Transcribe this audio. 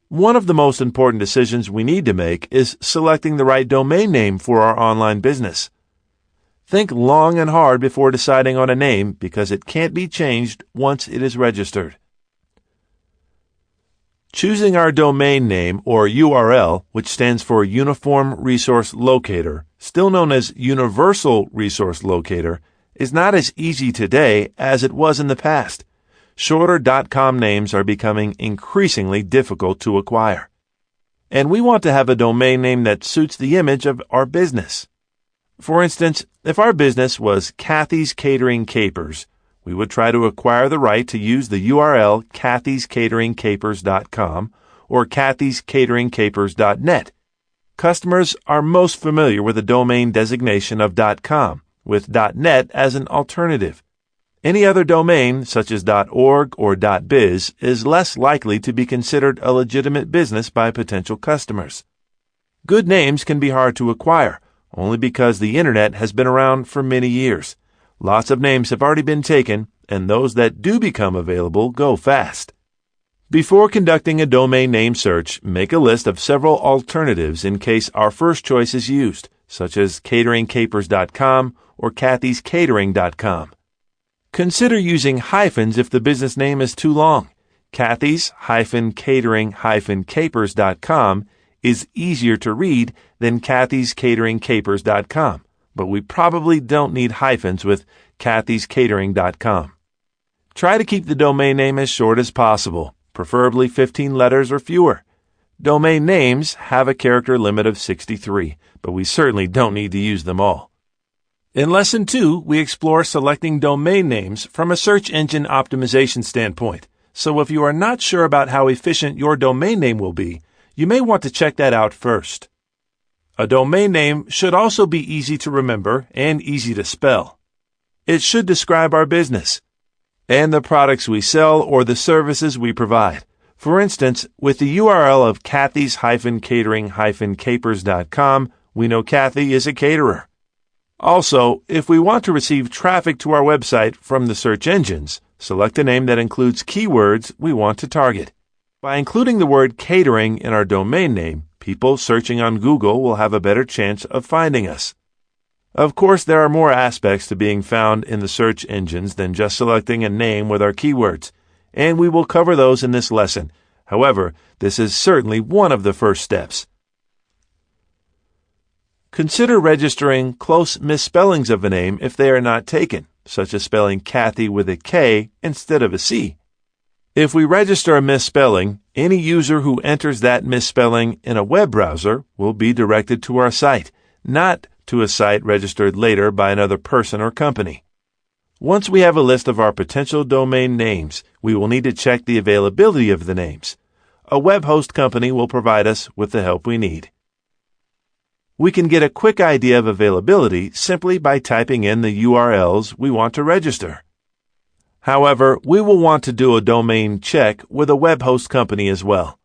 One of the most important decisions we need to make is selecting the right domain name for our online business. Think long and hard before deciding on a name because it can't be changed once it is registered. Choosing our domain name, or URL, which stands for Uniform Resource Locator, still known as Universal Resource Locator, is not as easy today as it was in the past. Shorter .com names are becoming increasingly difficult to acquire. And we want to have a domain name that suits the image of our business. For instance, if our business was Kathy's Catering Capers, we would try to acquire the right to use the URL kathyscateringcapers.com or kathyscateringcapers.net. Customers are most familiar with the domain designation of .com, with .net as an alternative. Any other domain, such as .org or .biz, is less likely to be considered a legitimate business by potential customers. Good names can be hard to acquire, only because the Internet has been around for many years. Lots of names have already been taken, and those that do become available go fast. Before conducting a domain name search, make a list of several alternatives in case our first choice is used, such as cateringcapers.com or kathyscatering.com. Consider using hyphens if the business name is too long. Kathys-catering-capers.com is easier to read than kathyscateringcapers.com, but we probably don't need hyphens with kathyscatering.com. Try to keep the domain name as short as possible, preferably 15 letters or fewer. Domain names have a character limit of 63, but we certainly don't need to use them all. In Lesson 2, we explore selecting domain names from a search engine optimization standpoint. So if you are not sure about how efficient your domain name will be, you may want to check that out first. A domain name should also be easy to remember and easy to spell. It should describe our business and the products we sell or the services we provide. For instance, with the URL of kathys-catering-capers.com, we know Kathy is a caterer. Also, if we want to receive traffic to our website from the search engines, select a name that includes keywords we want to target. By including the word catering in our domain name, people searching on Google will have a better chance of finding us. Of course, there are more aspects to being found in the search engines than just selecting a name with our keywords, and we will cover those in this lesson. However, this is certainly one of the first steps. Consider registering close misspellings of a name if they are not taken, such as spelling Kathy with a K instead of a C. If we register a misspelling, any user who enters that misspelling in a web browser will be directed to our site, not to a site registered later by another person or company. Once we have a list of our potential domain names, we will need to check the availability of the names. A web host company will provide us with the help we need. We can get a quick idea of availability simply by typing in the URLs we want to register. However, we will want to do a domain check with a web host company as well.